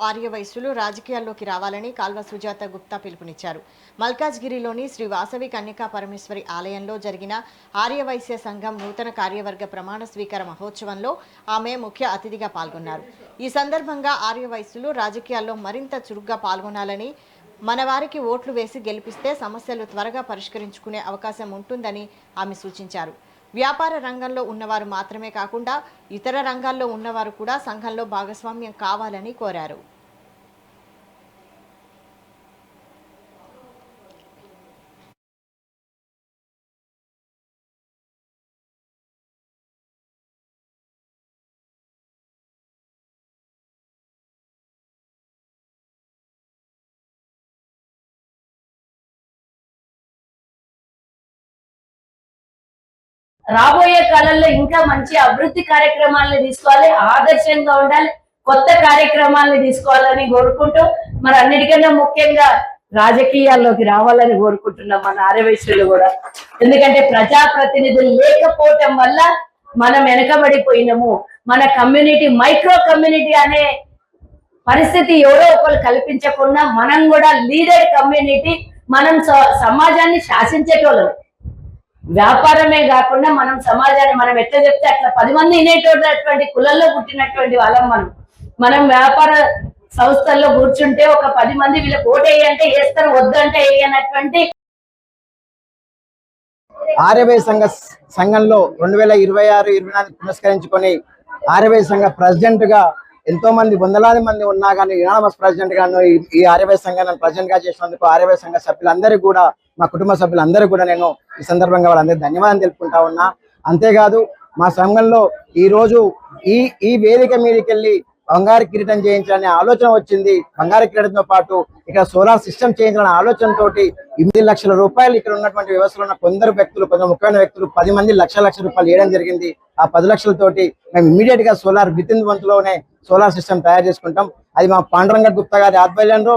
ఆర్యవైశ్యులు రాజకీయాల్లోకి రావాలని కాల్వ సుజాత గుప్తా పిలుపునిచ్చారు. మల్కాజ్గిరిలోని శ్రీ వాసవి కన్యకా పరమేశ్వరి ఆలయంలో జరిగిన ఆర్యవైశ్య సంఘం నూతన కార్యవర్గ ప్రమాణ స్వీకార మహోత్సవంలో ఆమె ముఖ్య అతిథిగా పాల్గొన్నారు. ఈ సందర్భంగా ఆర్యవైశ్యులు రాజకీయాల్లో మరింత చురుగ్గా పాల్గొనాలని, మన వారికి ఓట్లు వేసి గెలిపిస్తే సమస్యలు త్వరగా పరిష్కరించుకునే అవకాశం ఉంటుందని ఆమె సూచించారు. వ్యాపార రంగంలో ఉన్నవారు మాత్రమే కాకుండా ఇతర రంగాల్లో ఉన్నవారు కూడా సంఘంలో భాగస్వామ్యం కావాలని కోరారు. రాబోయే కాలంలో ఇంకా మంచి అభివృద్ధి కార్యక్రమాలను తీసుకోవాలి, ఆదర్శంగా ఉండాలి, కొత్త కార్యక్రమాలను తీసుకోవాలని కోరుకుంటూ మరి అన్నిటికన్నా ముఖ్యంగా రాజకీయాల్లోకి రావాలని కోరుకుంటున్నాం మన ఆర్యవైశ్యులు కూడా. ఎందుకంటే ప్రజాప్రతినిధులు లేకపోవటం వల్ల మనం వెనకబడిపోయినాము. మన కమ్యూనిటీ మైక్రో కమ్యూనిటీ అనే పరిస్థితి ఎవరో ఒకరు కల్పించకుండా మనం కూడా లీడర్ కమ్యూనిటీ, మనం సమాజాన్ని శాసించేటోళ్ళం. వ్యాపారమే కాకుండా మనం సమాజాన్ని మనం ఎట్లా చెప్తే అట్లా 10 మంది వినేటటువంటి కులంలో పుట్టినటువంటి వాళ్ళం. మనం వ్యాపార సంస్థల్లో కూర్చుంటే ఒక 10 మంది వీళ్ళకి ఓటేయంటే వేస్తారు, వద్దంటే వేయనటువంటి ఆర్యవై సంఘంలో 2026-24 పురస్కరించుకొని ఆర్యవై సంఘ ప్రెసిడెంట్ గా ఎంతో మంది వందలాది మంది ఉన్నా కానీ యునానిమస్ ప్రెసిడెంట్ గాను ఈ ఆర్యవై సంఘాన్ని ప్రెసిడెంట్ గా చేసినందుకు ఆర్యవై సంఘ సభ్యులందరికీ కూడా, మా కుటుంబ సభ్యులందరూ కూడా నేను ఈ సందర్భంగా వాళ్ళందరికీ ధన్యవాదాలు తెలుపుకుంటా ఉన్నా. అంతేకాదు మా సంఘంలో ఈ రోజు ఈ వేదిక మీదకి వెళ్ళి బంగారు కిరీటం చేయించాలనే ఆలోచన వచ్చింది. బంగారు కిరీటంతో పాటు ఇక్కడ సోలార్ సిస్టమ్ చేయించాలనే ఆలోచనతో 8 లక్షల రూపాయలు ఇక్కడ ఉన్నటువంటి వ్యవస్థలో ఉన్న కొందరు వ్యక్తులు, కొందరు ముఖ్యమైన వ్యక్తులు 10 మంది లక్షల రూపాయలు వేయడం జరిగింది. ఆ 10 లక్షలతోటి మేము ఇమ్మీడియట్ గా సోలార్ విత్ ఇన్ మంత్ లోనే సోలార్ సిస్టమ్ తయారు చేసుకుంటాం. అది మా పాండురంగ గుప్తా గారి ఆధ్వర్యంలో